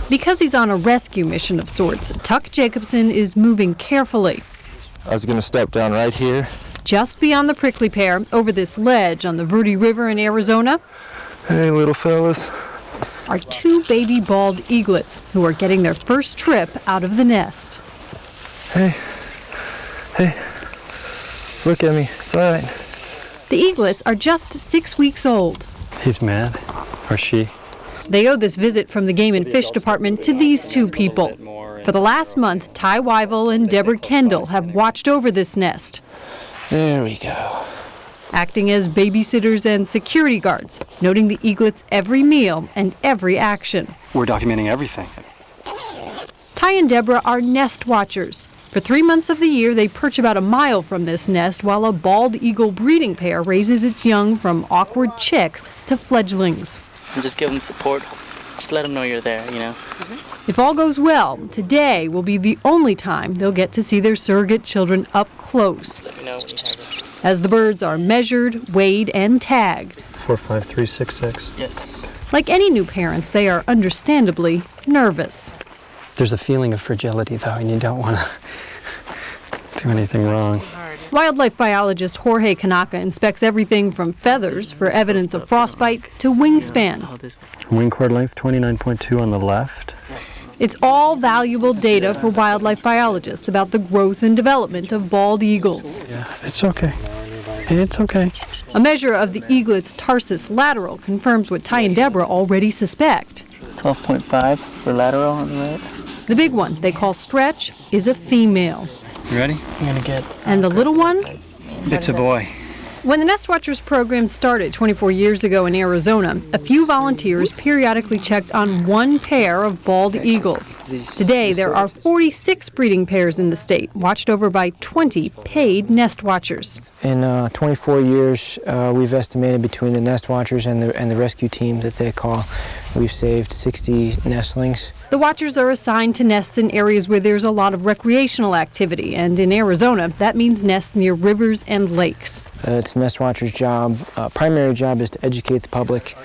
Because he's on a rescue mission of sorts, Tuck Jacobson is moving carefully. I was going to step down right here. Just beyond the prickly pear, over this ledge on the Verde River in Arizona, hey, little fellas, are two baby bald eaglets who are getting their first trip out of the nest. Hey, look at me, it's all right. The eaglets are just 6 weeks old. He's mad, or she. They owe this visit from the Game and Fish Department to these two people. For the last month, Ty Wyville and Deborah Kendall have watched over this nest. There we go. Acting as babysitters and security guards, noting the eaglets' every meal and every action. We're documenting everything. Ty and Deborah are nest watchers. For 3 months of the year, they perch about a mile from this nest while a bald eagle breeding pair raises its young from awkward chicks to fledglings. And just give them support. Just let them know you're there, you know. If all goes well, today will be the only time they'll get to see their surrogate children up close. Let me know when you have it. As the birds are measured, weighed, and tagged. 45366. Yes. Like any new parents, they are understandably nervous. There's a feeling of fragility, though, and you don't want to do anything wrong. Wildlife biologist Jorge Kanaka inspects everything from feathers for evidence of frostbite to wingspan. Wing chord length 29.2 on the left. It's all valuable data for wildlife biologists about the growth and development of bald eagles. Yeah, it's okay. It's okay. A measure of the eaglet's tarsus lateral confirms what Ty and Deborah already suspect. 12.5 for lateral on the right. The big one, they call stretch, is a female. You ready? I'm gonna get. And the little one? It's a boy. When the Nest Watchers program started 24 years ago in Arizona, a few volunteers periodically checked on one pair of bald eagles. Today, there are 46 breeding pairs in the state, watched over by 20 paid Nest Watchers. In 24 years, we've estimated between the Nest Watchers and the rescue teams that they call, we've saved 60 nestlings. The Watchers are assigned to nests in areas where there's a lot of recreational activity, and in Arizona, that means nests near rivers and lakes. It's the Nest Watcher's job. Primary job is to educate the public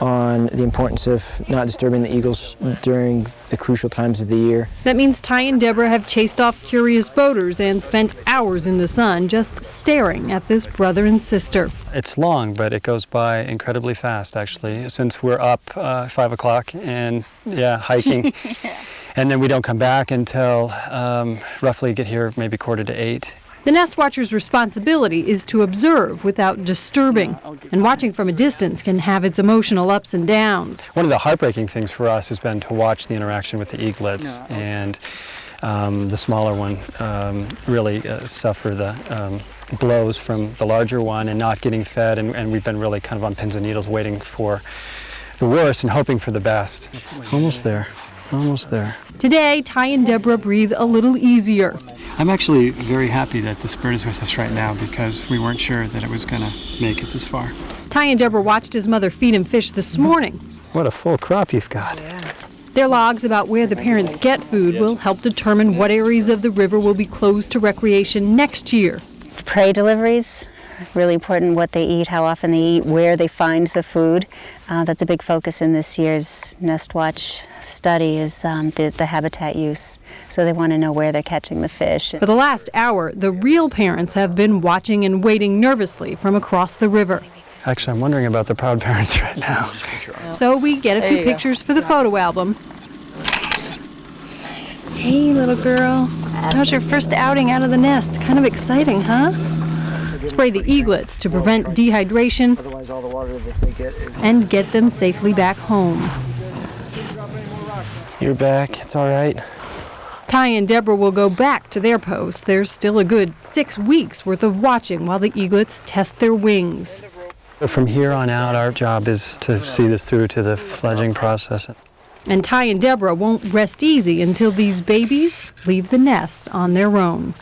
on the importance of not disturbing the eagles during the crucial times of the year. That means Ty and Deborah have chased off curious boaters and spent hours in the sun just staring at this brother and sister. It's long, but it goes by incredibly fast, actually, since we're up 5 o'clock and, hiking. And then we don't come back until roughly get here maybe 7:45. The Nest Watcher's responsibility is to observe without disturbing, and watching from a distance can have its emotional ups and downs. One of the heartbreaking things for us has been to watch the interaction with the eaglets, and the smaller one really suffer the blows from the larger one and not getting fed, and we've been really kind of on pins and needles waiting for the worst and hoping for the best. Almost there. Almost there. Today, Ty and Deborah breathe a little easier. I'm actually very happy that this bird is with us right now because we weren't sure that it was going to make it this far. Ty and Deborah watched his mother feed him fish this morning. What a full crop you've got. Their logs about where the parents get food will help determine what areas of the river will be closed to recreation next year. Prey deliveries, really important what they eat, how often they eat, where they find the food. That's a big focus in this year's Nest Watch study is the habitat use. So they want to know where they're catching the fish. For the last hour, the real parents have been watching and waiting nervously from across the river. Actually, I'm wondering about the proud parents right now. So we get a few pictures for the photo album. Hey, little girl. How's your first outing out of the nest? Kind of exciting, huh? Spray the eaglets to prevent dehydration and get them safely back home. You're back, it's all right. Ty and Deborah will go back to their posts. There's still a good 6 weeks worth of watching while the eaglets test their wings. From here on out, our job is to see this through to the fledgling process. And Ty and Deborah won't rest easy until these babies leave the nest on their own.